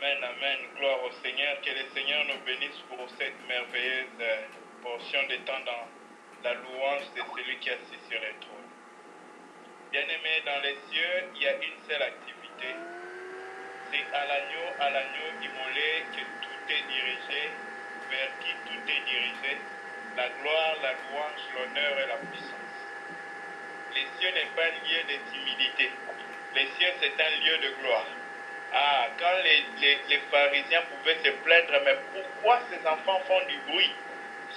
Amen, amen. Gloire au Seigneur. Que le Seigneur nous bénisse pour cette merveilleuse portion de temps dans la louange de celui qui est assis sur le trône. Bien-aimés, dans les cieux, il y a une seule activité. C'est à l'agneau immolé que tout est dirigé, vers qui tout est dirigé. La gloire, la louange, l'honneur et la puissance. Les cieux n'est pas un lieu de timidité. Les cieux, c'est un lieu de gloire. Ah, quand les pharisiens pouvaient se plaindre, mais pourquoi ces enfants font du bruit?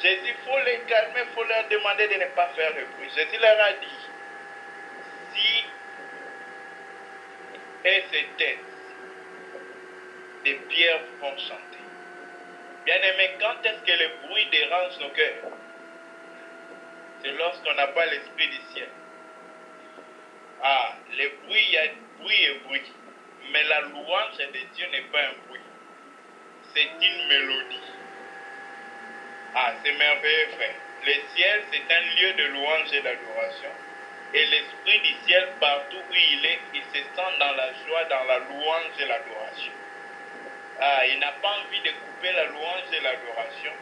Jésus, il faut les calmer, il faut leur demander de ne pas faire de bruit. Jésus leur a dit, si et ces têtes des pierres vont chanter. Bien-aimés, quand est-ce que le bruit dérange nos cœurs? C'est lorsqu'on n'a pas l'esprit du ciel. Ah, le bruit, il y a bruit et bruit. Mais la louange de Dieu n'est pas un bruit. C'est une mélodie. Ah, c'est merveilleux, frère. Le ciel, c'est un lieu de louange et d'adoration. Et l'esprit du ciel, partout où il se sent dans la joie, dans la louange et l'adoration. Ah, il n'a pas envie de couper la louange et l'adoration,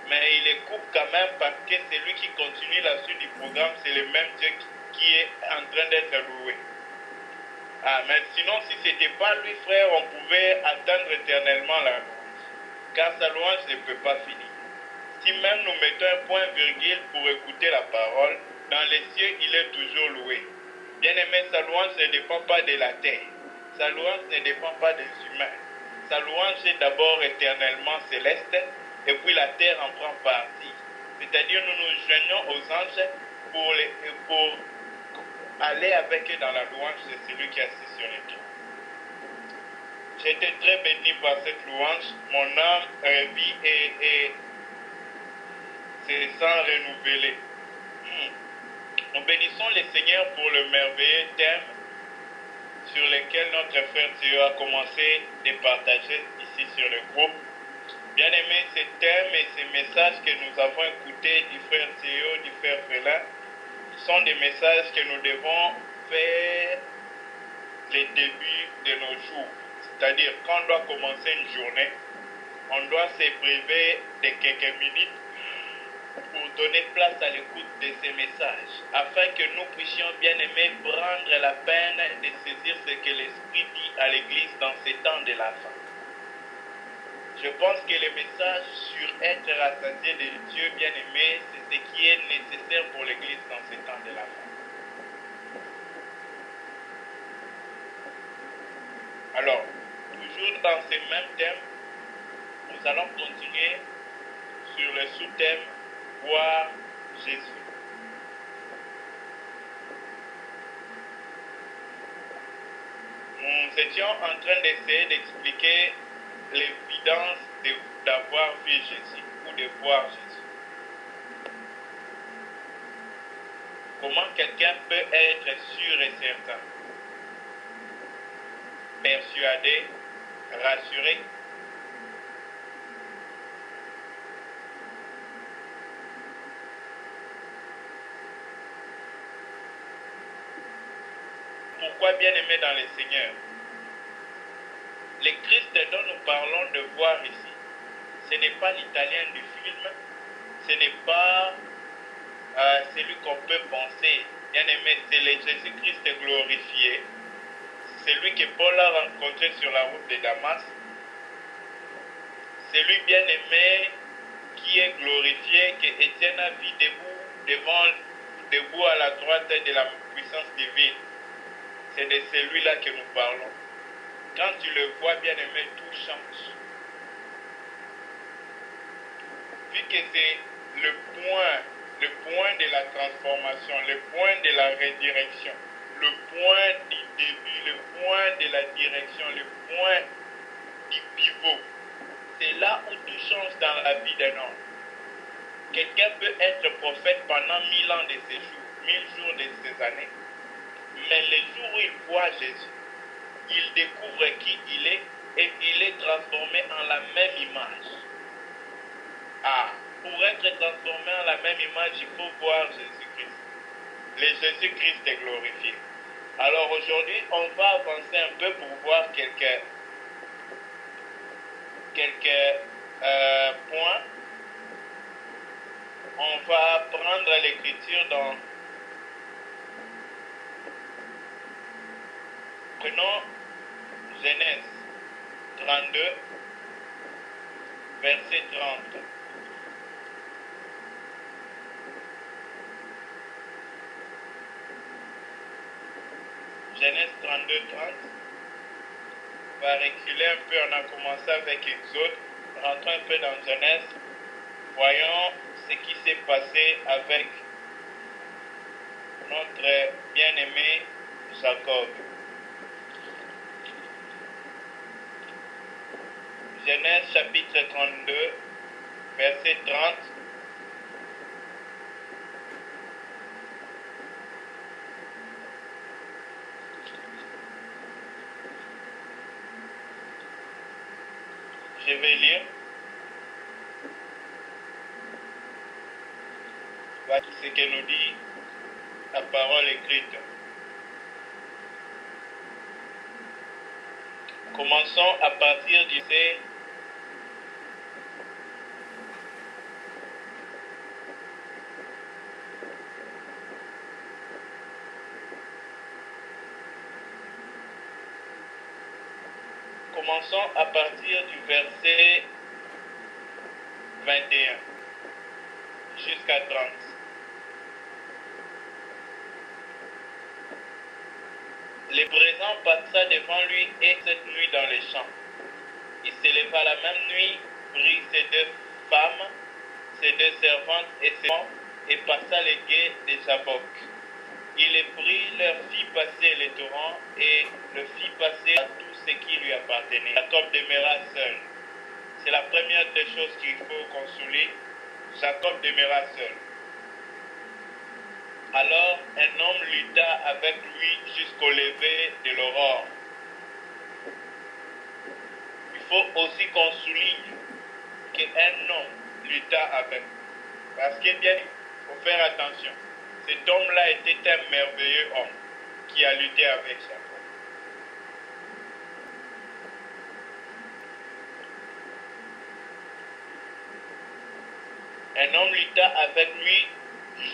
mais il les coupe quand même parce que celui qui continue la suite du programme, c'est le même Dieu qui est en train d'être loué. Ah, mais sinon, si ce n'était pas lui, frère, on pouvait attendre éternellement la louange, car sa louange ne peut pas finir. Si même nous mettons un point virgule pour écouter la parole, dans les cieux, il est toujours loué. Bien aimé, sa louange ne dépend pas de la terre. Sa louange ne dépend pas des humains. Sa louange est d'abord éternellement céleste, et puis la terre en prend partie. C'est-à-dire, nous nous joignons aux anges pour aller avec eux dans la louange de celui qui est assis sur les trônes. J'ai été très béni par cette louange. Mon âme revit et se sent renouvelée. Nous bénissons le Seigneur pour le merveilleux thème sur lequel notre frère Théo a commencé de partager ici sur le groupe. Bien aimé, ces thèmes et ces messages que nous avons écoutés du frère Théo, du frère Félin, sont des messages que nous devons faire les débuts de nos jours. C'est-à-dire, quand on doit commencer une journée, on doit se priver de quelques minutes pour donner place à l'écoute de ces messages, afin que nous puissions, bien aimés, prendre la peine de saisir ce que l'Esprit dit à l'Église dans ces temps de la fin. Je pense que le message sur être rassasié de Dieu, bien aimé, c'est ce qui est nécessaire pour l'Église dans ces temps de la fin. Alors, toujours dans ces mêmes thèmes, nous allons continuer sur le sous-thème « Voir Jésus ». Nous étions en train d'essayer d'expliquer l'évidence d'avoir vu Jésus ou de voir Jésus. Comment quelqu'un peut être sûr et certain, persuadé, rassuré. Pourquoi bien aimé dans le Seigneur? Le Christ dont nous parlons de voir ici, ce n'est pas l'italien du film, ce n'est pas celui qu'on peut penser. Bien aimé, c'est le Jésus-Christ glorifié. C'est lui que Paul a rencontré sur la route de Damas. C'est lui bien aimé qui est glorifié, que Étienne a vu debout à la droite de la puissance divine. C'est de celui-là que nous parlons. Quand tu le vois, bien aimé, tout change. Vu que c'est le point de la transformation, le point de la redirection, le point du début, le point de la direction, le point du pivot. C'est là où tout change dans la vie d'un homme. Quelqu'un peut être prophète pendant 1000 ans de ses jours, 1000 jours de ses années, mais le jour où il voit Jésus, il découvre qui il est et il est transformé en la même image. Ah, pour être transformé en la même image, il faut voir Jésus-Christ. Le Jésus-Christ est glorifié. Alors aujourd'hui, on va avancer un peu pour voir quelques quelques points. On va prendre l'écriture dans... Prenons Genèse 32, verset 30. Genèse 32, 30. On va reculer un peu, on a commencé avec Exode. Rentrons un peu dans Genèse. Voyons ce qui s'est passé avec notre bien-aimé Jacob. Genèse chapitre 32, verset 30. Je vais lire. Voici ce que nous dit la parole écrite. Commençons à partir du verset. Commençons à partir du verset 21 jusqu'à 30. Le présent passa devant lui et cette nuit dans les champs. Il se leva la même nuit, prit ses deux femmes, ses deux servantes et ses enfants, et passa les gués de Jabbok. Il les prit, leur fit passer les torrents et le fit passer à tout ce qui lui appartenait. Jacob demeura seul. C'est la première des choses qu'il faut qu'on souligne. Jacob demeura seul. Alors un homme lutta avec lui jusqu'au lever de l'aurore. Il faut aussi qu'on souligne qu'un homme lutta avec. Parce que bien, il faut faire attention. Cet homme-là était un merveilleux homme qui a lutté avec Jacob. Un homme lutta avec lui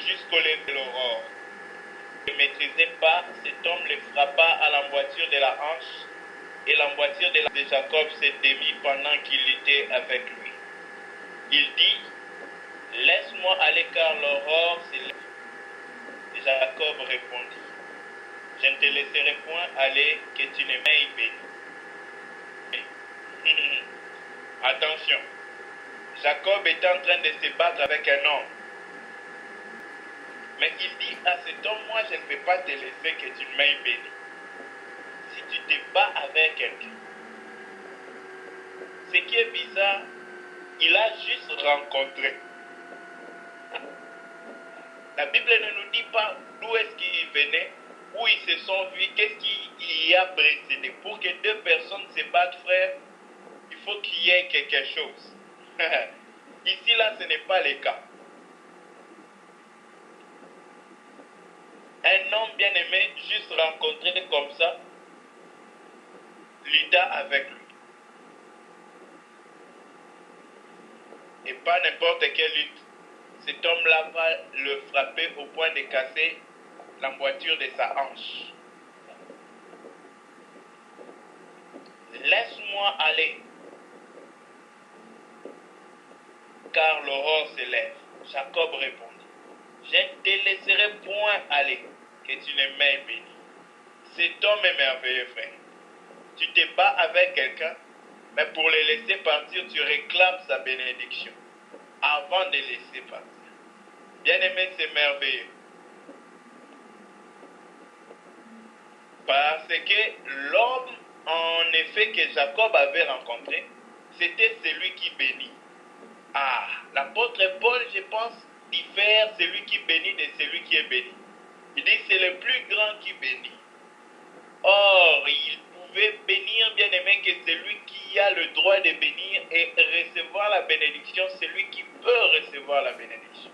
jusqu'au lever de l'aurore. Il ne maîtrisait pas, cet homme le frappa à l'emboîture de la hanche, et l'emboîture de la hanche de Jacob se démit pendant qu'il luttait avec lui. Il dit, « Laisse-moi aller car l'aurore s'élève. » Et Jacob répondit, « Je ne te laisserai point aller, que tu ne m'aies béni. » Attention, Jacob est en train de se battre avec un homme. Mais il dit à cet homme, moi je ne vais pas te laisser que tu m'aies béni. Si tu te bats avec quelqu'un, ce qui est bizarre, il a juste rencontré. La Bible ne nous dit pas d'où est-ce qu'ils venaient, où ils se sont vus, qu'est-ce qui y a précédé. Pour que deux personnes se battent, frère, il faut qu'il y ait quelque chose. Ici, là, ce n'est pas le cas. Un homme bien-aimé, juste rencontré comme ça, lutta avec lui. Et pas n'importe quelle lutte. Cet homme-là va le frapper au point de casser l'emboîture de sa hanche. Laisse-moi aller, car l'aurore se lève. Jacob répondit, je ne te laisserai point aller, que tu ne m'aies béni. Cet homme est merveilleux, frère. Tu te bats avec quelqu'un, mais pour le laisser partir, tu réclames sa bénédiction avant de laisser partir. Bien-aimé, c'est merveilleux. Parce que l'homme, en effet, que Jacob avait rencontré, c'était celui qui bénit. Ah, l'apôtre Paul, je pense, diffère celui qui bénit de celui qui est béni. Il dit c'est le plus grand qui bénit. Or, il pouvait bénir, bien aimé, que celui qui a le droit de bénir et recevoir la bénédiction, celui qui peut recevoir la bénédiction.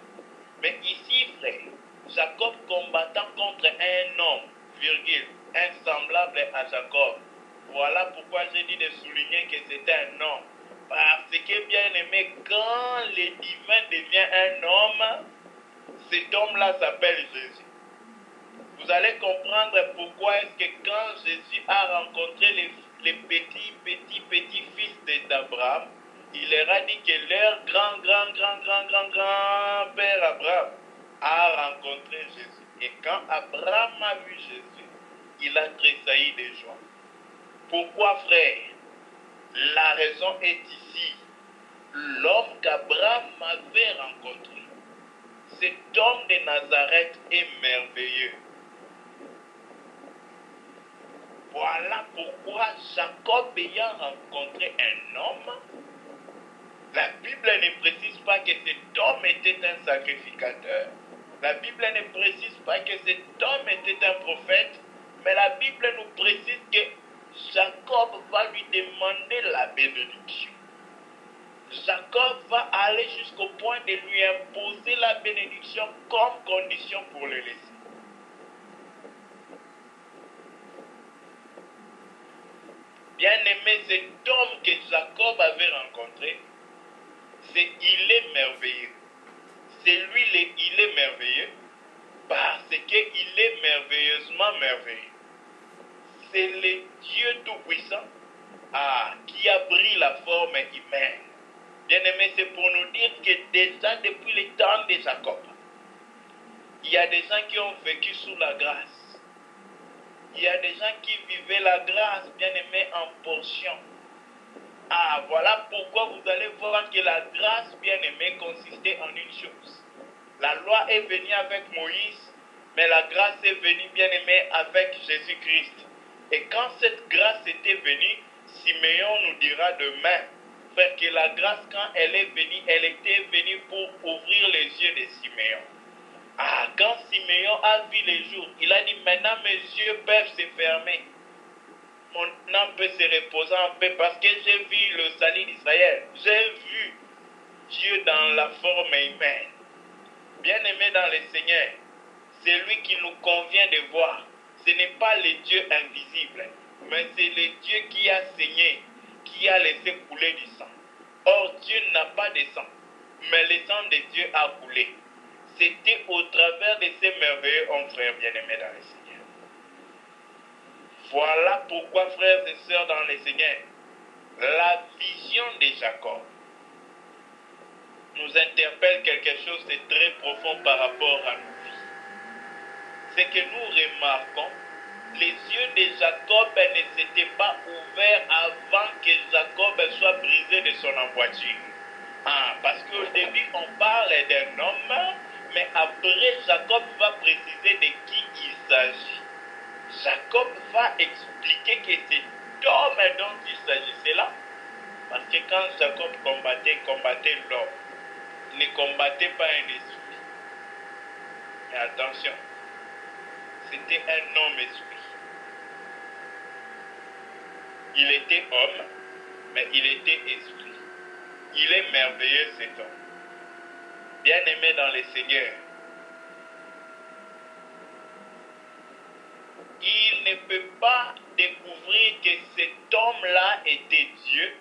Mais ici, frère, Jacob combattant contre un homme, virgule, insemblable à Jacob. Voilà pourquoi j'ai dit de souligner que c'était un homme. Parce que, bien aimé, quand le divin devient un homme, cet homme-là s'appelle Jésus. Vous allez comprendre pourquoi est-ce que quand Jésus a rencontré les petits fils d'Abraham, il leur a dit que leur grand-père Abraham a rencontré Jésus. Et quand Abraham a vu Jésus, il a tressailli de joie. Pourquoi, frère? La raison est ici. L'homme qu'Abraham avait rencontré, cet homme de Nazareth est merveilleux. Voilà pourquoi Jacob ayant rencontré un homme, la Bible ne précise pas que cet homme était un sacrificateur. La Bible ne précise pas que cet homme était un prophète, mais la Bible nous précise que Jacob va lui demander la bénédiction. Jacob va aller jusqu'au point de lui imposer la bénédiction comme condition pour le laisser. Bien-aimé, cet homme que Jacob avait rencontré, il est merveilleux. Il est merveilleux parce qu'il est merveilleusement merveilleux. C'est le Dieu Tout-Puissant qui a pris la forme humaine. Bien-aimé, c'est pour nous dire que déjà depuis le temps de Jacob, il y a des gens qui ont vécu sous la grâce. Il y a des gens qui vivaient la grâce, bien-aimé, en portion. Voilà pourquoi vous allez voir que la grâce, bien-aimé, consistait en une chose. La loi est venue avec Moïse, mais la grâce est venue, bien-aimé, avec Jésus-Christ. Et quand cette grâce était venue, Siméon nous dira demain, frère, que la grâce, quand elle est venue, elle était venue pour ouvrir les yeux de Siméon. Quand Siméon a vu les jours, il a dit, maintenant mes yeux peuvent se fermer. Mon âme peut se reposer un peu parce que j'ai vu le salut d'Israël. J'ai vu Dieu dans la forme humaine. Bien-aimé dans le Seigneur, c'est lui qui nous convient de voir. Ce n'est pas le Dieu invisible, mais c'est le Dieu qui a saigné, qui a laissé couler du sang. Or, Dieu n'a pas de sang, mais le sang de Dieu a coulé. C'était au travers de ces merveilleux hommes, frères bien-aimés dans le Seigneur. Voilà pourquoi, frères et sœurs dans le Seigneur, la vision de Jacob nous interpelle quelque chose de très profond par rapport à nos vies. C'est que nous remarquons, les yeux de Jacob ne s'étaient pas ouverts avant que Jacob soit brisé de son envoûture. Parce qu'au début, on parle d'un homme, mais après, Jacob va préciser de qui il s'agit. Jacob va expliquer que cet homme dont il s'agissait là, parce que quand Jacob combattait l'homme, il ne combattait pas un esprit. Mais attention, c'était un homme-esprit. Il était homme, mais il était esprit. Il est merveilleux cet homme. Bien-aimé dans le Seigneur, il ne peut pas découvrir que cet homme-là était Dieu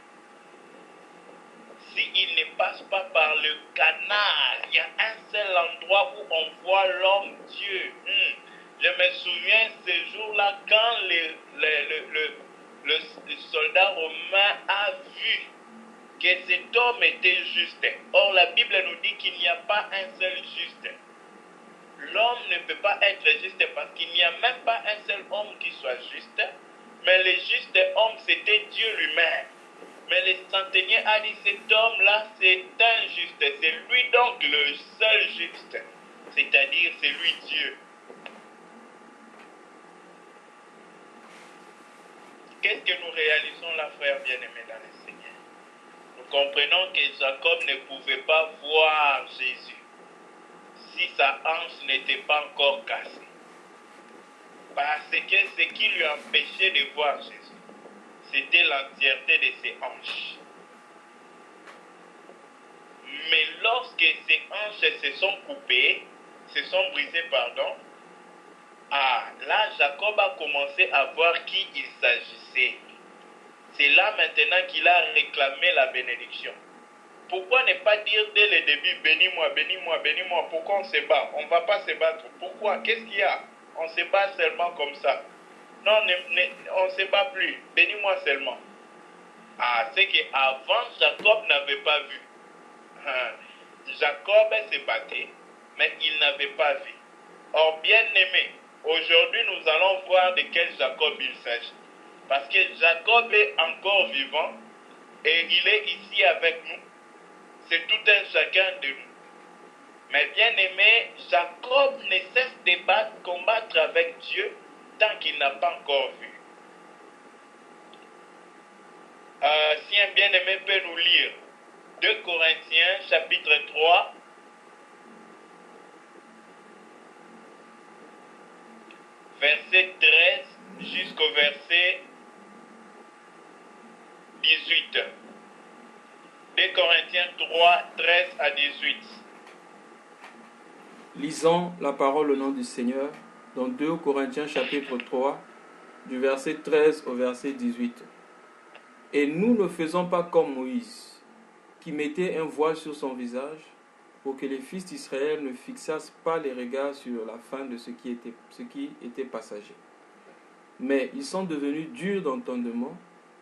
s'il ne passe pas par le canal. Il y a un seul endroit où on voit l'homme Dieu. Je me souviens ce jour-là quand le soldat romain a vu que cet homme était juste. Or, la Bible nous dit qu'il n'y a pas un seul juste. L'homme ne peut pas être juste parce qu'il n'y a même pas un seul homme qui soit juste. Mais le juste homme, c'était Dieu lui-même. Mais le centenier a dit, cet homme-là, c'est un juste. C'est lui donc le seul juste. C'est-à-dire, c'est lui Dieu. Qu'est-ce que nous réalisons là, frère bien-aimé dans le Seigneur? Nous comprenons que Jacob ne pouvait pas voir Jésus si sa hanche n'était pas encore cassée. Parce que ce qui lui empêchait de voir Jésus, c'était l'entièreté de ses hanches. Mais lorsque ses hanches se sont coupées, se sont brisées, là Jacob a commencé à voir qui il s'agissait. C'est là maintenant qu'il a réclamé la bénédiction. Pourquoi ne pas dire dès le début, bénis-moi, bénis-moi, bénis-moi? Pourquoi on se bat? On ne va pas se battre. Pourquoi? Qu'est-ce qu'il y a? On se bat seulement comme ça. Non, on ne se bat plus. Bénis-moi seulement. Ah, c'est qu'avant, Jacob n'avait pas vu. Jacob se battait, mais il n'avait pas vu. Or, bien aimé, aujourd'hui nous allons voir de quel Jacob il s'agit. Parce que Jacob est encore vivant et il est ici avec nous. C'est tout un chacun de nous. Mais bien aimé, Jacob ne cesse de combattre avec Dieu tant qu'il n'a pas encore vu. Si un bien-aimé peut nous lire 2 Corinthiens chapitre 3, verset 13 jusqu'au verset 18. 2 Corinthiens 3, 13 à 18. Lisons la parole au nom du Seigneur dans 2 Corinthiens chapitre 3, du verset 13 au verset 18. Et nous ne faisons pas comme Moïse, qui mettait un voile sur son visage, pour que les fils d'Israël ne fixassent pas les regards sur la fin de ce qui était passager. Mais ils sont devenus durs d'entendement,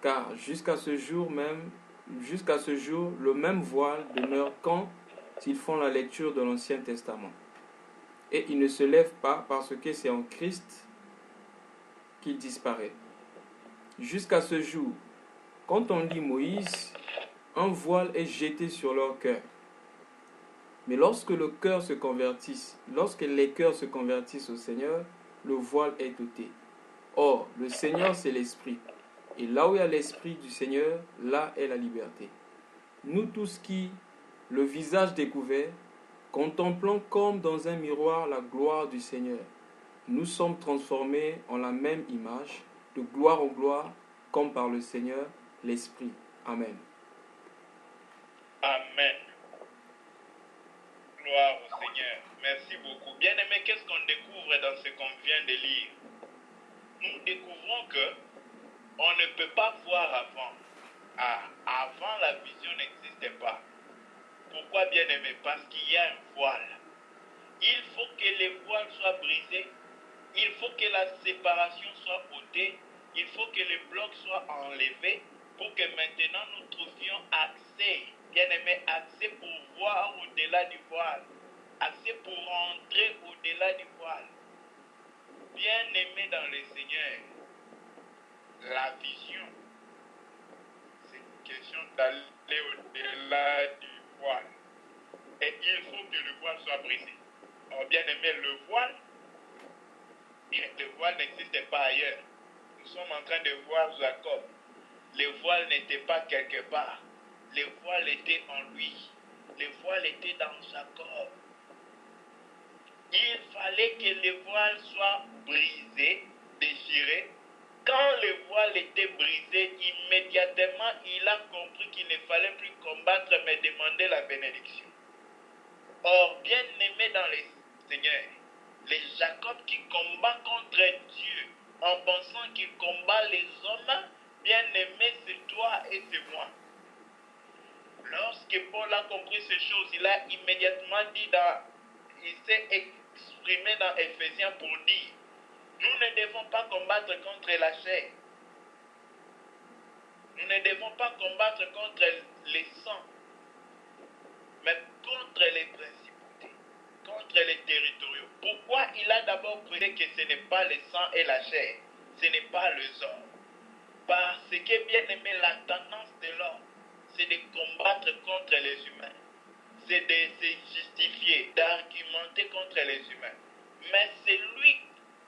car jusqu'à ce jour, le même voile demeure quand ils font la lecture de l'Ancien Testament. Et il ne se lève pas parce que c'est en Christ qu'il disparaît. Jusqu'à ce jour, quand on lit Moïse, un voile est jeté sur leur cœur. Mais lorsque les cœurs se convertissent au Seigneur, le voile est ôté. Or, le Seigneur, c'est l'Esprit. Et là où il y a l'Esprit du Seigneur, là est la liberté. Nous tous qui, le visage découvert, contemplons comme dans un miroir la gloire du Seigneur, nous sommes transformés en la même image, de gloire en gloire, comme par le Seigneur, l'Esprit. Amen. Amen. Gloire au Seigneur. Merci beaucoup. Bien-aimé, qu'est-ce qu'on découvre dans ce qu'on vient de lire? Nous découvrons que on ne peut pas voir avant. Avant, la vision n'existait pas. Pourquoi, bien-aimé? Parce qu'il y a un voile. Il faut que les voiles soient brisés. Il faut que la séparation soit ôtée. Il faut que les blocs soient enlevés pour que maintenant nous trouvions accès, bien-aimé, accès pour voir au-delà du voile. Accès pour entrer au-delà du voile. Bien-aimé dans le Seigneur, la vision, c'est une question d'aller au-delà du voile. Et il faut que le voile soit brisé. Alors, bien-aimé, le voile n'existait pas ailleurs. Nous sommes en train de voir Jacob. Le voile n'était pas quelque part. Le voile était en lui. Le voile était dans Jacob. Il fallait que le voile soit brisé, déchiré. Quand le voile était brisé, immédiatement, il a compris qu'il ne fallait plus combattre, mais demander la bénédiction. Or, bien aimé dans le Seigneur, les Jacob qui combat contre Dieu, en pensant qu'il combat les hommes, bien aimé, c'est toi et c'est moi. Lorsque Paul a compris ces choses, il a immédiatement dit il s'est exprimé dans Éphésiens pour dire, nous ne devons pas combattre contre la chair. Nous ne devons pas combattre contre les sangs, mais contre les principautés, contre les territoriaux. Pourquoi il a d'abord précisé que ce n'est pas le sang et la chair, ce n'est pas les hommes? Parce que, bien aimé, la tendance de l'homme, c'est de combattre contre les humains. C'est de se justifier, d'argumenter contre les humains. Mais c'est lui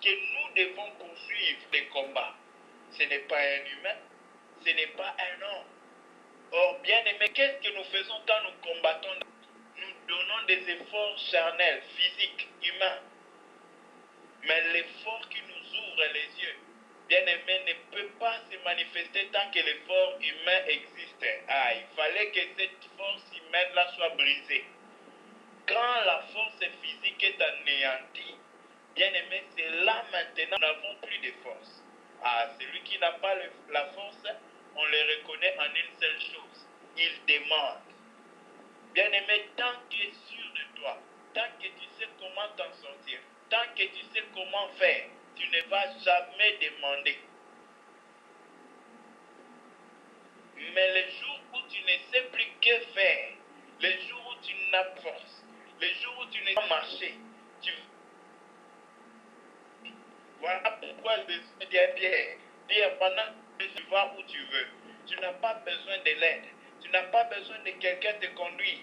que nous devons poursuivre les combats. Ce n'est pas un humain, ce n'est pas un homme. Or, bien aimé, qu'est-ce que nous faisons quand nous combattons? Nous donnons des efforts charnels, physiques, humains. Mais l'effort qui nous ouvre les yeux, bien aimé, ne peut pas se manifester tant que l'effort humain existe. Il fallait que cette force humaine-là soit brisée. Quand la force physique est anéantie, bien aimé, c'est là maintenant nous n'avons plus de force. Celui qui n'a pas la force, on le reconnaît en une seule chose. Il demande. Bien-aimé, tant que tu es sûr de toi, tant que tu sais comment t'en sortir, tant que tu sais comment faire, tu ne vas jamais demander. Mais les jours où tu ne sais plus que faire, les jours où tu n'as pas force, les jours où tu ne sais pas marcher, voilà pourquoi je dis à Pierre, pendant que tu vas où tu veux, tu n'as pas besoin de l'aide, tu n'as pas besoin de quelqu'un te conduire.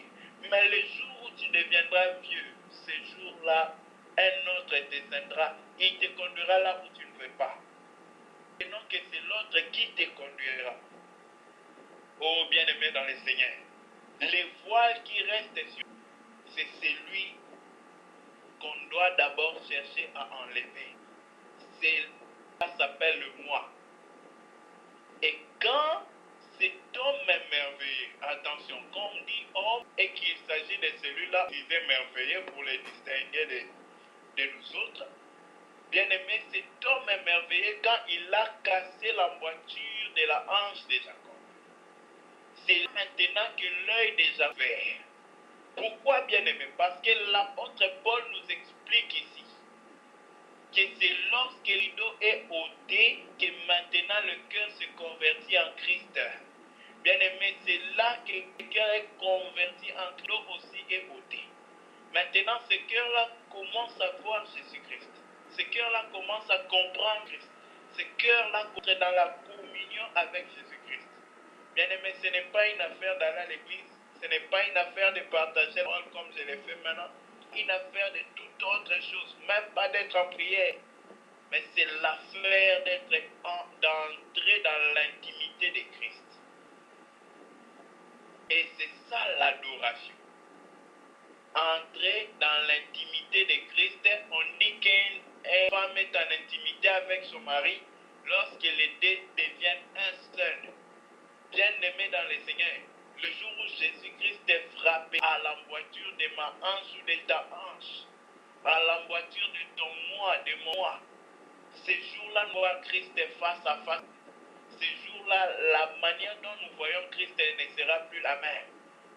Mais le jour où tu deviendras vieux, ce jour-là, un autre descendra, il te conduira là où tu ne veux pas. Et non que c'est l'autre qui te conduira. Oh bien-aimé dans le Seigneur, les voiles qui restent sur, c'est celui qu'on doit d'abord chercher à enlever. Ça s'appelle le moi. Et quand cet homme est merveilleux, attention, comme dit homme, et qu'il s'agit de celui-là qui est merveilleux pour les distinguer de nous autres, bien aimé, cet homme est merveilleux quand il a cassé la moiture de la hanche de Jacob. C'est maintenant que l'œil de Jacob est vert. Pourquoi bien aimé? Parce que l'apôtre Paul nous explique ici que c'est lorsque le rideau est ôté que maintenant le cœur se convertit en Christ. Bien aimé, c'est là que le cœur est converti en Christ, aussi est ôté. Maintenant, ce cœur-là commence à voir Jésus-Christ. Ce cœur-là commence à comprendre Christ. Ce cœur-là entre dans la communion avec Jésus-Christ. Bien aimé, ce n'est pas une affaire d'aller à l'église. Ce n'est pas une affaire de partager la parole comme je l'ai fait maintenant. Une affaire de toute autre chose, même pas d'être en prière. Mais c'est l'affaire d'entrer dans l'intimité de Christ. Et c'est ça l'adoration. Entrer dans l'intimité de Christ, on dit qu'une femme est en intimité avec son mari lorsque les deux deviennent un seul. Bien-aimé dans le Seigneur, le jour où Jésus-Christ est frappé à l'emboîture de ma hanche ou de ta hanche, à l'emboîture de ton moi, de mon moi, ce jour-là, nous voyons Christ face à face. Ce jour-là, la manière dont nous voyons Christ ne sera plus la même.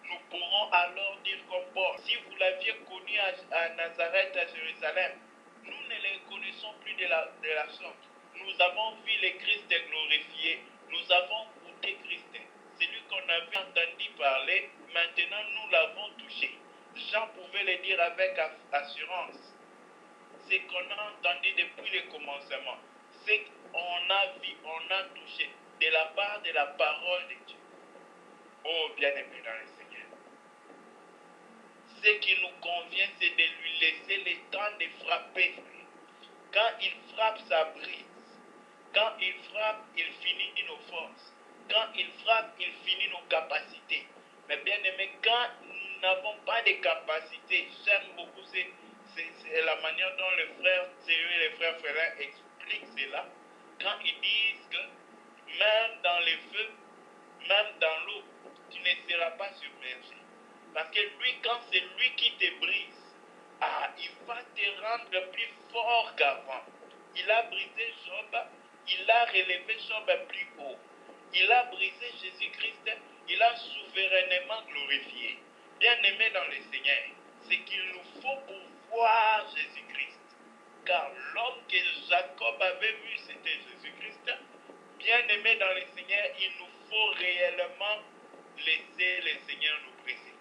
Nous pourrons alors dire comme Paul, si vous l'aviez connu à Nazareth, à Jérusalem, nous ne le connaissons plus de la sorte. Nous avons vu le Christ glorifié, nous avons goûté Christ. Celui qu'on avait entendu parler, maintenant nous l'avons touché. Jean pouvait le dire avec assurance. C'est qu'on a entendu depuis le commencement. C'est qu'on a vu, on a touché de la part de la parole de Dieu. Oh bien-aimé dans le Seigneur. Ce qui nous convient, c'est de lui laisser le temps de frapper. Quand il frappe, ça brise. Quand il frappe, il finit nos forces. Quand il frappe, il finit nos capacités. Mais bien-aimé, quand nous n'avons pas de capacités, j'aime beaucoup c'est la manière dont le frère Théo et les frères Frélin expliquent cela. Quand ils disent que même dans les feux, même dans l'eau, tu ne seras pas submergé. Parce que lui, quand c'est lui qui te brise, il va te rendre plus fort qu'avant. Il a brisé Job, il a relevé Job plus haut. Il a brisé Jésus-Christ, il a souverainement glorifié. Bien-aimé dans le Seigneur, c'est qu'il nous faut pour voir Jésus-Christ. Car l'homme que Jacob avait vu, c'était Jésus-Christ. Bien-aimé dans le Seigneur, il nous faut réellement laisser le Seigneur nous briser.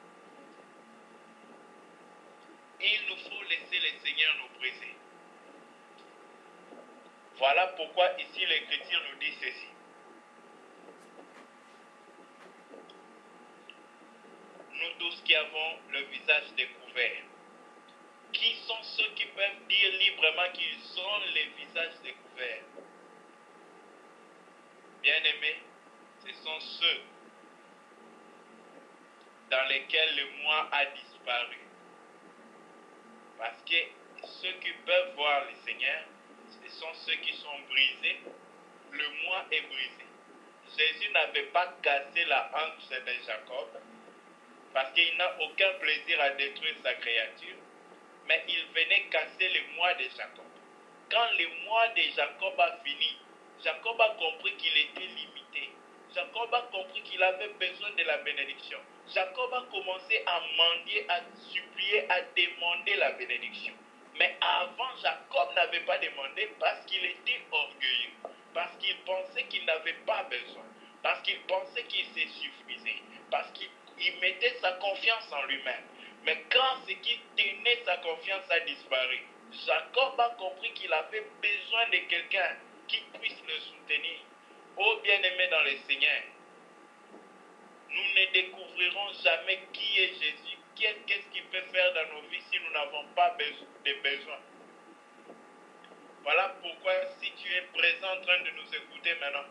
Il nous faut laisser le Seigneur nous briser. Voilà pourquoi ici l'Écriture nous dit ceci. Nous tous qui avons le visage découvert, qui sont ceux qui peuvent dire librement qu'ils ont les visages découverts? Bien-aimés, ce sont ceux dans lesquels le moi a disparu. Parce que ceux qui peuvent voir le Seigneur, ce sont ceux qui sont brisés. Le moi est brisé. Jésus n'avait pas cassé la hanche de Jacob, parce qu'il n'a aucun plaisir à détruire sa créature, mais il venait casser le moi de Jacob. Quand le moi de Jacob a fini, Jacob a compris qu'il était limité. Jacob a qu'il avait besoin de la bénédiction, Jacob a commencé à mendier, à supplier, à demander la bénédiction. Mais avant, Jacob n'avait pas demandé parce qu'il était orgueilleux, parce qu'il pensait qu'il n'avait pas besoin, parce qu'il pensait qu'il se suffisait, parce qu'il mettait sa confiance en lui-même. Mais quand ce qui tenait sa confiance a disparu, Jacob a compris qu'il avait besoin de quelqu'un qui puisse le soutenir. Oh bien-aimé dans le Seigneur, nous ne découvrirons jamais qui est Jésus, qu'est-ce qu'il peut faire dans nos vies si nous n'avons pas de besoin. Voilà pourquoi si tu es présent en train de nous écouter maintenant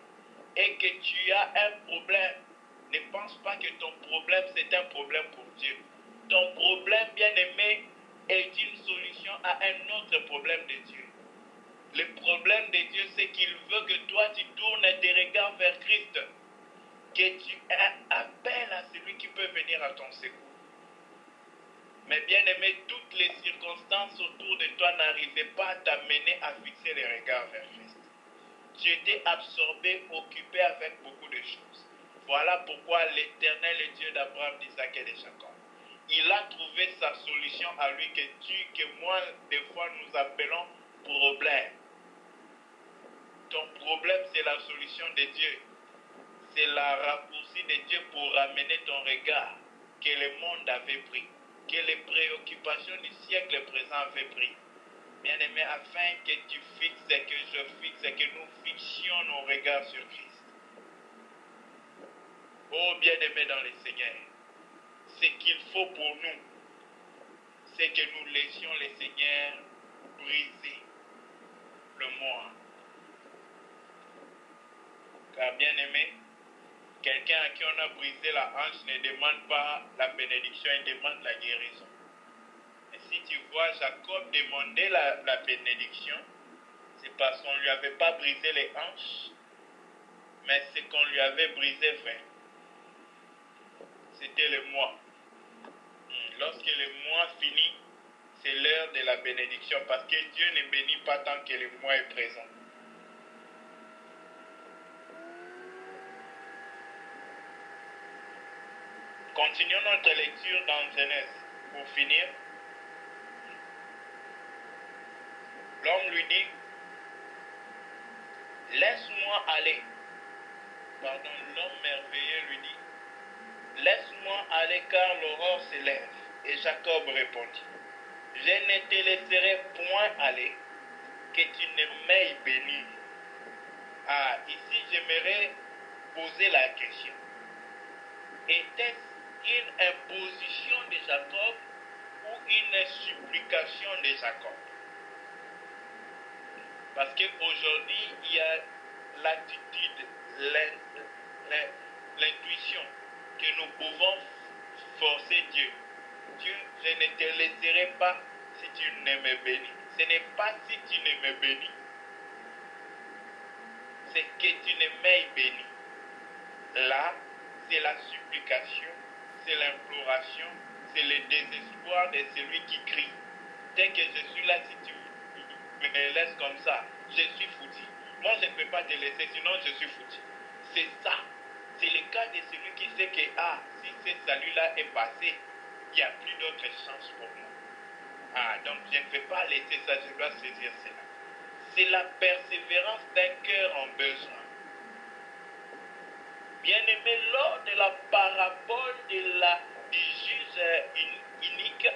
et que tu as un problème, ne pense pas que ton problème c'est un problème pour Dieu. Ton problème, bien-aimé, est une solution à un autre problème de Dieu. Le problème de Dieu, c'est qu'il veut que toi tu tournes tes regards vers Christ, que tu appelles à celui qui peut venir à ton secours. Mais bien aimé, toutes les circonstances autour de toi n'arrivaient pas à t'amener à fixer les regards vers Christ. Tu étais absorbé, occupé avec beaucoup de choses. Voilà pourquoi l'Éternel est Dieu d'Abraham, d'Isaac et de Jacob. Il a trouvé sa solution à lui que moi, des fois, nous appelons problème. Ton problème, c'est la solution de Dieu. C'est la raccourci de Dieu pour ramener ton regard que le monde avait pris, que les préoccupations du siècle présent avaient pris. Bien-aimé, afin que tu fixes et que je fixe et que nous fixions nos regards sur Christ. Oh bien-aimé dans le Seigneur, ce qu'il faut pour nous, c'est que nous laissions le Seigneur briser le moi. Car bien-aimé, quelqu'un à qui on a brisé la hanche ne demande pas la bénédiction, il demande la guérison. Et si tu vois Jacob demander la bénédiction, c'est parce qu'on ne lui avait pas brisé les hanches, mais c'est qu'on lui avait brisé fin. C'était le moi. Lorsque le moi finit, c'est l'heure de la bénédiction, parce que Dieu ne bénit pas tant que le moi est présent. Continuons notre lecture dans Genèse. Pour finir, l'homme lui dit, laisse-moi aller. Pardon, l'homme merveilleux lui dit, laisse-moi aller car l'aurore s'élève. Et Jacob répondit, je ne te laisserai point aller, que tu ne m'aies béni. Ah, ici j'aimerais poser la question. Était-ce une imposition de Jacob ou une supplication de Jacob? Parce qu'aujourd'hui, il y a l'attitude, l'intuition que nous pouvons forcer Dieu. Dieu, je ne te laisserai pas si tu ne me bénis. Ce n'est pas si tu ne me bénis, c'est que tu ne m'aies béni. Là, c'est la supplication, c'est l'imploration, c'est le désespoir de celui qui crie. Dès que je suis là, si tu me laisses comme ça, je suis foutu. Moi, je ne peux pas te laisser, sinon je suis foutu. C'est ça. C'est le cas de celui qui sait que, si ce salut-là est passé, il n'y a plus d'autre chance pour moi. Donc je ne peux pas laisser ça, je dois saisir cela. C'est la persévérance d'un cœur en besoin. Bien-aimé, lors de la parabole du juge inique,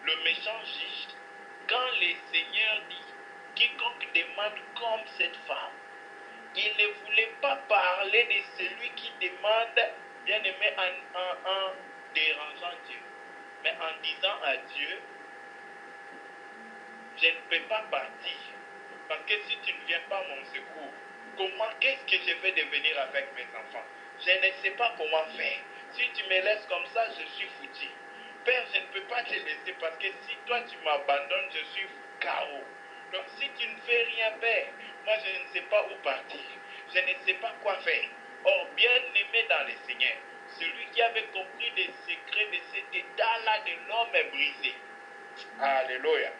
le méchant juge, quand le Seigneur dit, quiconque demande comme cette femme, il ne voulait pas parler de celui qui demande, bien-aimé, en dérangeant Dieu, mais en disant à Dieu, je ne peux pas partir, parce que si tu ne viens pas à mon secours, qu'est-ce que je vais devenir avec mes enfants? Je ne sais pas comment faire. Si tu me laisses comme ça, je suis foutu. Père, je ne peux pas te laisser parce que si toi tu m'abandonnes, je suis KO. Donc si tu ne fais rien, Père, moi je ne sais pas où partir. Je ne sais pas quoi faire. Or, bien aimé dans le Seigneur, celui qui avait compris les secrets de cet état-là de l'homme brisé. Alléluia.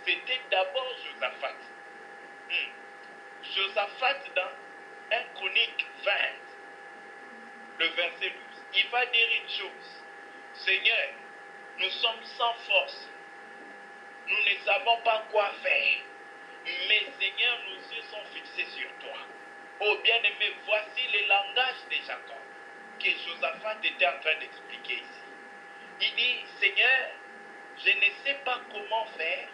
C'était d'abord Josaphat. Josaphat dans 1 Chronique 20, le verset 12, il va dire une chose. Seigneur, nous sommes sans force. Nous ne savons pas quoi faire. Mais Seigneur, nos yeux sont fixés sur toi. Oh bien-aimé, voici le langage de Jacob que Josaphat était en train d'expliquer ici. Il dit, Seigneur, je ne sais pas comment faire.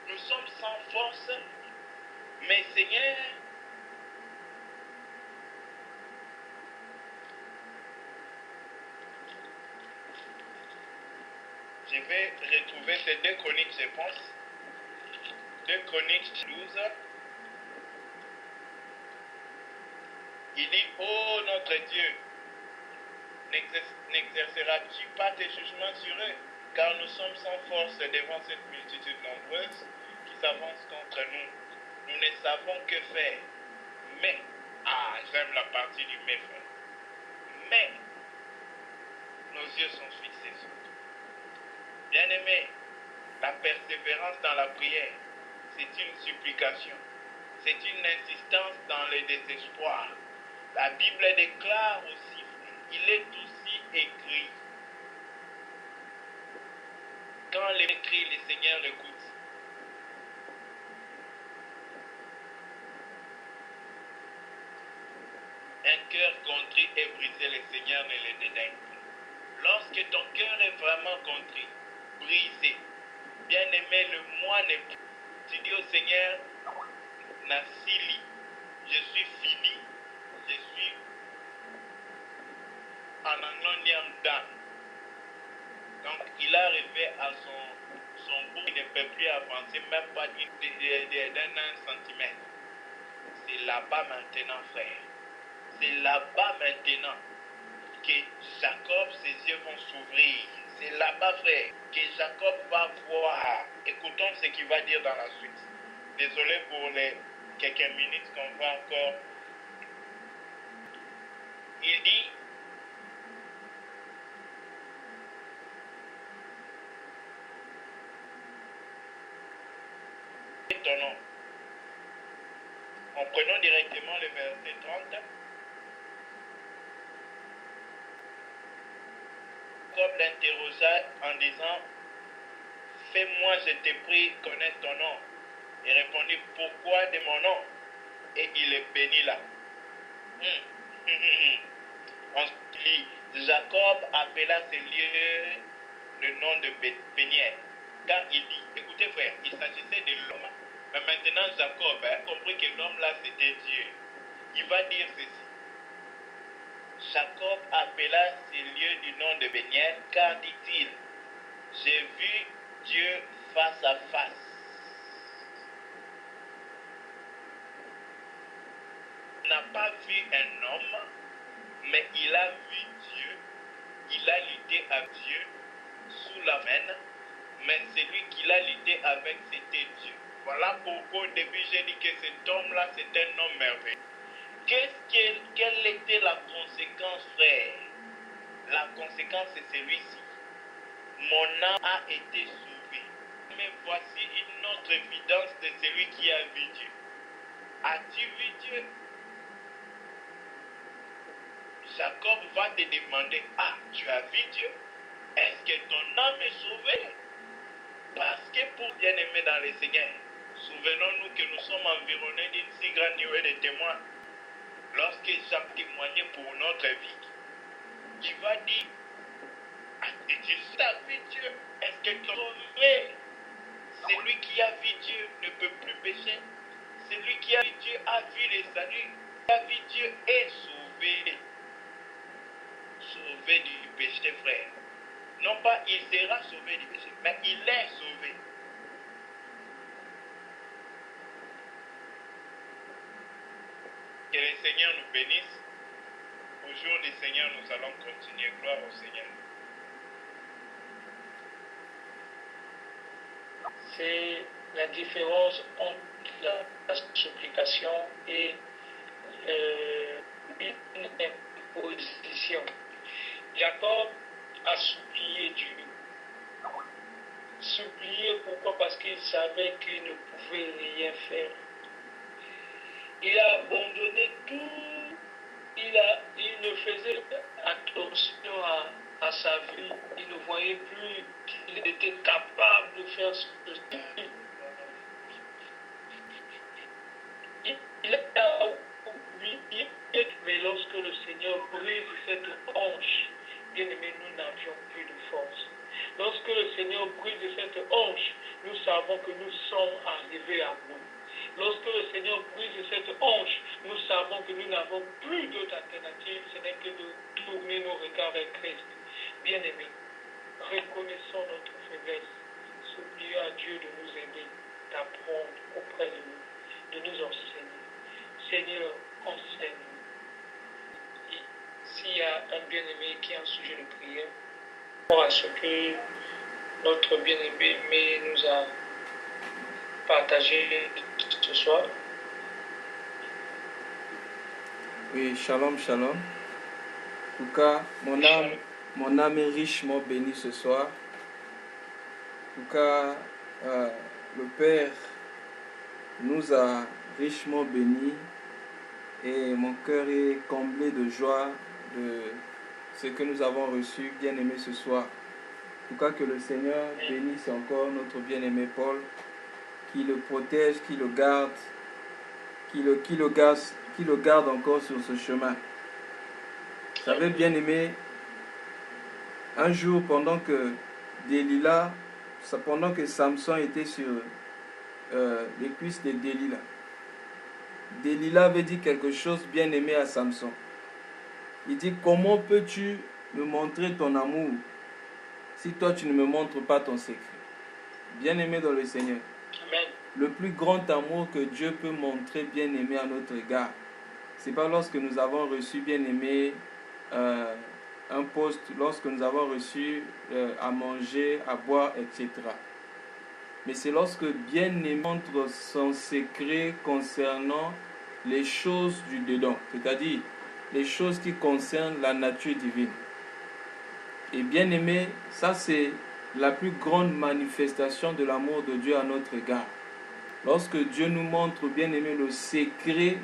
Nous sommes sans force. Mais Seigneur, je vais retrouver ces 2 Chroniques, je pense. 2 Chroniques 12. Il dit, ô notre Dieu, n'exerceras-tu pas tes jugements sur eux? Car nous sommes sans force devant cette multitude nombreuse qui s'avance contre nous. Nous ne savons que faire. Mais, j'aime la partie du mais, frère. Mais, nos yeux sont fixés sur toi. Bien-aimé, la persévérance dans la prière, c'est une supplication. C'est une insistance dans le désespoir. La Bible déclare aussi, il est aussi écrit. Quand l'écrit, le Seigneur écoute. Un cœur contrit et brisé, le Seigneur ne le dédaigne pas. Lorsque ton cœur est vraiment contrit, brisé, bien-aimé, le moi n'est plus. Tu dis au Seigneur, Nassili, je suis fini, je suis en anonyme d'âme. Donc il a arrivé à son bout, il ne peut plus avancer, même pas d'un centimètre. C'est là-bas maintenant, frère. C'est là-bas maintenant que Jacob, ses yeux vont s'ouvrir. C'est là-bas, frère, que Jacob va voir. Écoutons ce qu'il va dire dans la suite. Désolé pour les quelques minutes qu'on va encore. Il dit, ton nom. En prenant directement le verset 30, Jacob l'interrogea en disant, fais-moi, je te prie, connaître ton nom. Il répondit, pourquoi de mon nom? Et il est béni là. On lit, Jacob appela ce lieu le nom de Péniel. Car il dit, écoutez frère, il s'agissait de l'homme. Mais maintenant Jacob a compris que l'homme là c'était Dieu. Il va dire ceci. Jacob appela ce lieu du nom de Péniel, car dit-il, j'ai vu Dieu face à face. Il n'a pas vu un homme, mais il a vu Dieu. Il a lutté avec Dieu sous la veine, mais celui qu'il a lutté avec, c'était Dieu. Voilà pourquoi au début j'ai dit que cet homme-là, c'est un homme merveilleux. Quelle était la conséquence, frère? La conséquence, c'est celui-ci. Mon âme a été sauvée. Mais voici une autre évidence de celui qui a vu Dieu. As-tu vu Dieu? Jacob va te demander, tu as vu Dieu? Est-ce que ton âme est sauvée? Parce que pour bien-aimer dans le Seigneur, souvenons-nous que nous sommes environnés d'une si grande nuée de témoins. Lorsque Jacques témoignait pour notre vie, il va dire, tu as vu Dieu? Est-ce que tu as sauvé? Celui qui a vu Dieu ne peut plus pécher. Celui qui a vu Dieu a vu le salut. Qui a vu Dieu est sauvé. Sauvé du péché, frère. Non pas il sera sauvé du péché, mais il est sauvé. Que le Seigneur nous bénisse. Au jour du Seigneur, nous allons continuer. Gloire au Seigneur. C'est la différence entre la supplication et une imposition. Jacob a supplié Dieu. Supplié pourquoi? Parce qu'il savait qu'il ne pouvait rien faire. Il a abandonné tout. Il ne faisait attention à sa vie. Il ne voyait plus qu'il était capable de faire ce qu'il il a oublié. Mais lorsque le Seigneur brise cette hanche, bien aimé, nous n'avions plus de force. Lorsque le Seigneur brise cette hanche, nous savons que nous sommes arrivés à bout. Lorsque le Seigneur brise cette hanche, nous savons que nous n'avons plus d'autre alternative, ce n'est que de tourner nos regards vers Christ. Bien-aimés, reconnaissons notre faiblesse, supplions à Dieu de nous aider, d'apprendre auprès de nous, de nous enseigner. Seigneur, enseigne-nous. S'il y a un bien-aimé qui a un sujet de prière, pour à ce que notre bien-aimé nous a partagé ce soir. Oui, shalom, shalom. En tout cas, mon âme est richement bénie ce soir. En tout cas, le Père nous a richement bénis et mon cœur est comblé de joie de ce que nous avons reçu, bien-aimé, ce soir. En tout cas, que le Seigneur bénisse encore notre bien-aimé Paul, qui le protège, qui le garde, qui le garde encore sur ce chemin. Vous savez, bien-aimé, un jour, pendant que Samson était sur les cuisses de Delilah avait dit quelque chose bien-aimé à Samson. Il dit, comment peux-tu me montrer ton amour si toi tu ne me montres pas ton secret? Bien-aimé dans le Seigneur. Amen. Le plus grand amour que Dieu peut montrer, bien-aimé, à notre égard, c'est pas lorsque nous avons reçu, bien-aimé, un poste, lorsque nous avons reçu à manger, à boire, etc. Mais c'est lorsque bien-aimé montre son secret concernant les choses du dedans, c'est-à-dire les choses qui concernent la nature divine. Et bien-aimé, ça c'est la plus grande manifestation de l'amour de Dieu à notre égard. Lorsque Dieu nous montre, bien-aimé, le secret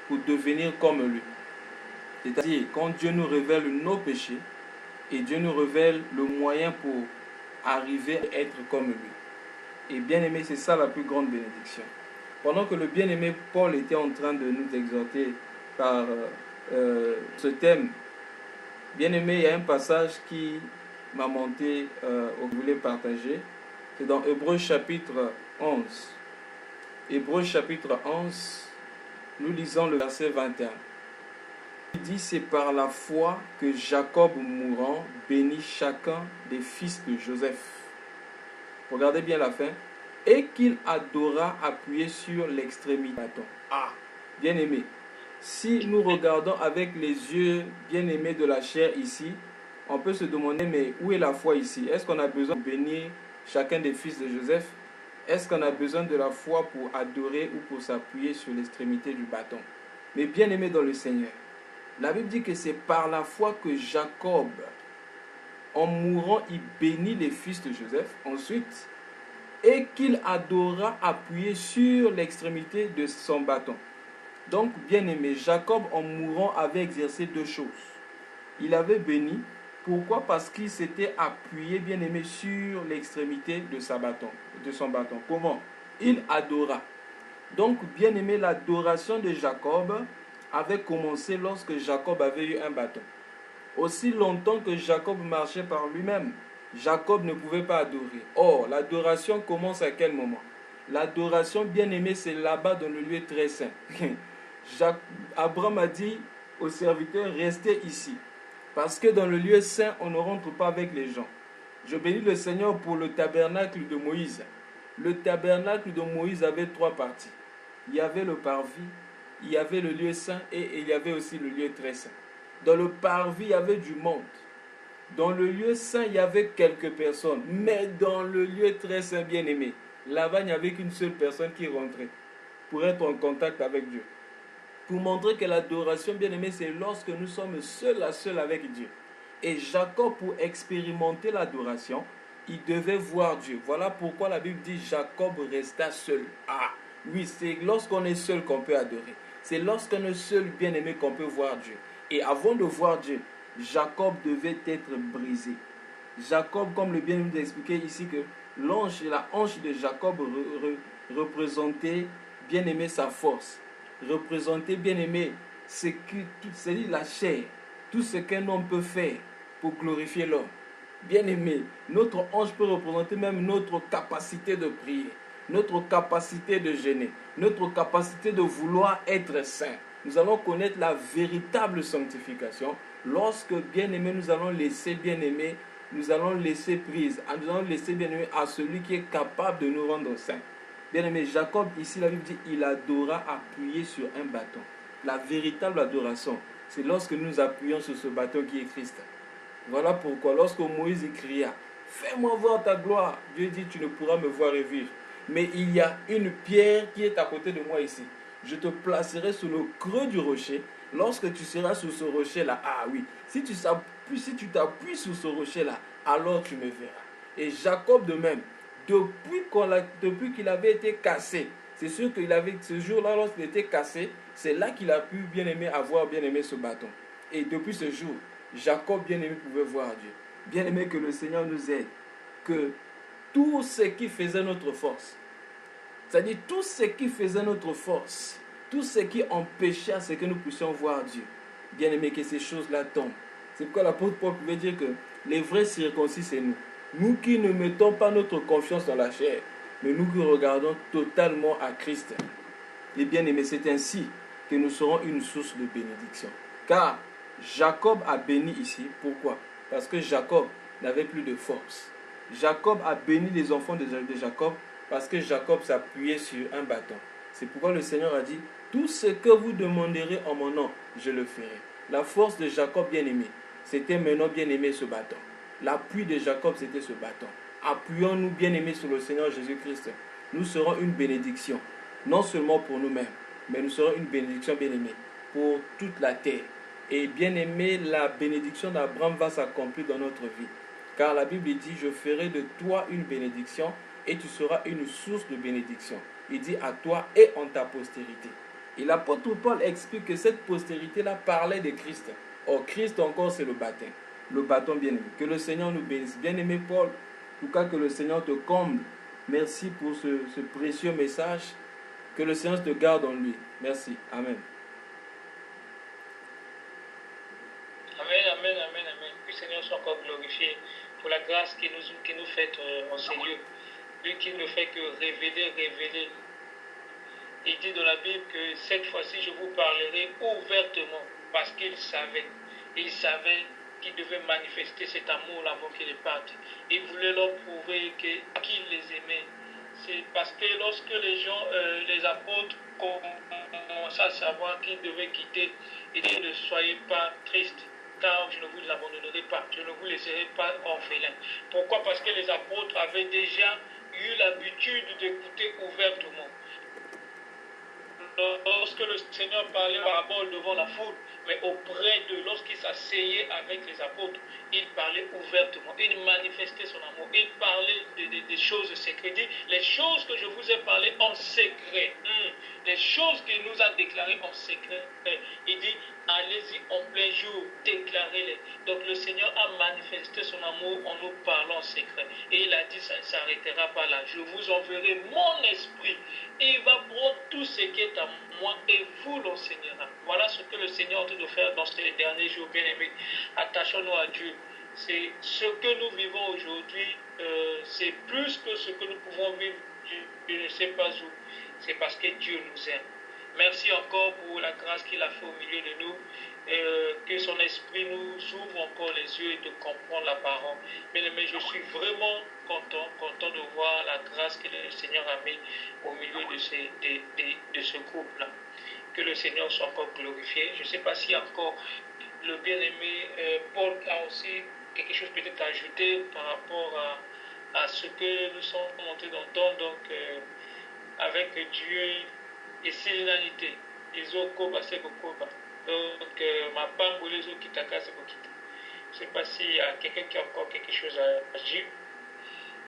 pour devenir comme lui. C'est-à-dire quand Dieu nous révèle nos péchés et Dieu nous révèle le moyen pour arriver à être comme lui. Et bien-aimé, c'est ça la plus grande bénédiction. Pendant que le bien-aimé Paul était en train de nous exhorter par ce thème, bien-aimé, il y a un passage qui m'a monté, que je voulais partager. C'est dans Hébreux chapitre 11. Hébreux chapitre 11, nous lisons le verset 21. Il dit, c'est par la foi que Jacob mourant bénit chacun des fils de Joseph. Regardez bien la fin. Et qu'il adora appuyé sur l'extrémité. Ah, bien-aimé, si nous regardons avec les yeux bien-aimés de la chair ici, on peut se demander, mais où est la foi ici? Est-ce qu'on a besoin de bénir chacun des fils de Joseph? Est-ce qu'on a besoin de la foi pour adorer ou pour s'appuyer sur l'extrémité du bâton? Mais bien-aimé dans le Seigneur, la Bible dit que c'est par la foi que Jacob, en mourant, il bénit les fils de Joseph. Ensuite, et qu'il adora appuyer sur l'extrémité de son bâton. Donc, bien-aimé, Jacob, en mourant, avait exercé deux choses. Il avait béni. Pourquoi? Parce qu'il s'était appuyé, bien-aimé, sur l'extrémité de son bâton. Comment? Il adora. Donc, bien-aimé, l'adoration de Jacob avait commencé lorsque Jacob avait eu un bâton. Aussi longtemps que Jacob marchait par lui-même, Jacob ne pouvait pas adorer. Or, l'adoration commence à quel moment? L'adoration, bien-aimé, c'est là-bas dans le lieu très saint. Abraham a dit aux serviteurs, restez ici. Parce que dans le lieu saint, on ne rentre pas avec les gens. Je bénis le Seigneur pour le tabernacle de Moïse. Le tabernacle de Moïse avait trois parties. Il y avait le parvis, il y avait le lieu saint et il y avait aussi le lieu très saint. Dans le parvis, il y avait du monde. Dans le lieu saint, il y avait quelques personnes. Mais dans le lieu très saint, bien-aimé, là-bas, il n'y avait qu'une seule personne qui rentrait pour être en contact avec Dieu. Pour montrer que l'adoration, bien-aimé, c'est lorsque nous sommes seul à seul avec Dieu. Et Jacob, pour expérimenter l'adoration, il devait voir Dieu. Voilà pourquoi la Bible dit Jacob resta seul. Ah, oui, c'est lorsqu'on est seul qu'on peut adorer. C'est lorsqu'on est seul, bien-aimé, qu'on peut voir Dieu. Et avant de voir Dieu, Jacob devait être brisé. Jacob, comme le bien nous a expliqué ici, que la hanche de Jacob représentait, bien aimé, sa force. Représentait, bien aimé, c'est-à-dire la chair, tout ce qu'un homme peut faire pour glorifier l'homme. Bien aimé, notre hanche peut représenter même notre capacité de prier, notre capacité de jeûner, notre capacité de vouloir être saint. Nous allons connaître la véritable sanctification lorsque, bien aimé, nous allons laisser, bien aimé, nous allons laisser prise, nous allons laisser, bien aimé, à celui qui est capable de nous rendre saints. Bien aimé, Jacob, ici, la Bible dit, il adora appuyé sur un bâton. La véritable adoration, c'est lorsque nous appuyons sur ce bâton qui est Christ. Voilà pourquoi, lorsque Moïse cria, fais-moi voir ta gloire, Dieu dit, tu ne pourras me voir et vivre. Mais il y a une pierre qui est à côté de moi ici. Je te placerai sur le creux du rocher. Lorsque tu seras sur ce rocher-là, ah oui, si tu t'appuies sur ce rocher-là, alors tu me verras. Et Jacob de même, depuis qu'il avait été cassé, c'est sûr qu'il avait, ce jour-là, lorsqu'il était cassé, c'est là qu'il a pu bien aimer avoir bien aimé ce bâton. Et depuis ce jour, Jacob bien aimé pouvait voir Dieu. Bien aimé, que le Seigneur nous aide. Que tout ce qui faisait notre force, c'est-à-dire tout ce qui faisait notre force, tout ce qui empêchait à ce que nous puissions voir Dieu, bien aimé, que ces choses-là tombent. C'est pourquoi l'apôtre Paul pouvait dire que les vrais circoncis, c'est nous. Nous qui ne mettons pas notre confiance dans la chair, mais nous qui regardons totalement à Christ. Et bien aimé, c'est ainsi que nous serons une source de bénédiction. Car Jacob a béni ici. Pourquoi? Parce que Jacob n'avait plus de force. Jacob a béni les enfants de Jacob parce que Jacob s'appuyait sur un bâton. C'est pourquoi le Seigneur a dit, tout ce que vous demanderez en mon nom, je le ferai. La force de Jacob bien-aimé, c'était maintenant bien-aimé ce bâton. L'appui de Jacob, c'était ce bâton. Appuyons-nous bien-aimés sur le Seigneur Jésus-Christ. Nous serons une bénédiction, non seulement pour nous-mêmes, mais nous serons une bénédiction bien-aimée pour toute la terre. Et bien-aimé, la bénédiction d'Abraham va s'accomplir dans notre vie. Car la Bible dit, je ferai de toi une bénédiction et tu seras une source de bénédiction. Il dit à toi et en ta postérité. Et l'apôtre Paul explique que cette postérité-là parlait de Christ. Or, Christ encore, c'est le baptême. Le bâton bien-aimé. Que le Seigneur nous bénisse. Bien-aimé Paul, en tout cas que le Seigneur te comble. Merci pour ce précieux message. Que le Seigneur te garde en lui. Merci. Amen. Amen, amen, amen, amen. Que le Seigneur soit encore glorifié pour la grâce qu'il nous fait en ces lieux. Lui qui ne fait que révéler. Il dit dans la Bible que cette fois-ci, je vous parlerai ouvertement parce qu'il savait. Il savait qu'il devait manifester cet amour, l'amour qu'il est parti. Il voulait leur prouver qu'il les aimait. C'est parce que lorsque les apôtres commençaient à savoir qu'ils devaient quitter, il dit ne soyez pas tristes, car je ne vous abandonnerai pas, je ne vous laisserai pas orphelins. Pourquoi? Parce que les apôtres avaient déjà eu l'habitude d'écouter ouvertement. Lorsque le Seigneur parlait parabole devant la foule, mais auprès d'eux, lorsqu'il s'asseyait avec les apôtres, il parlait ouvertement, il manifestait son amour, il parlait des choses secrètes. Les choses que je vous ai parlé en secret, les choses qu'il nous a déclarées en secret, il dit, allez-y en plein jour, déclarez-les. Donc le Seigneur a manifesté son amour en nous parlant en secret. Et il a dit, ça ne s'arrêtera pas là. Je vous enverrai mon esprit. Et il va prendre tout ce qui est à moi et vous l'enseignera. Voilà ce que le Seigneur est en train de faire dans ces derniers jours, bien-aimés. Attachons-nous à Dieu. C'est ce que nous vivons aujourd'hui, c'est plus que ce que nous pouvons vivre, je ne sais pas où. C'est parce que Dieu nous aime. Merci encore pour la grâce qu'il a fait au milieu de nous. Que son esprit nous ouvre encore les yeux et de comprendre la parole. Mais je suis vraiment content de voir la grâce que le Seigneur a mis au milieu de ce groupe-là. Que le Seigneur soit encore glorifié. Je ne sais pas si encore le bien-aimé Paul a aussi quelque chose peut-être à ajouter par rapport à ce que nous sommes montés d'entendre. Donc, avec Dieu et sérénité. Izokoba sekokoba. Donc, ma bamboule zo kitaka sekokita. Je ne sais pas s'il y a quelqu'un qui a encore quelque chose à dire.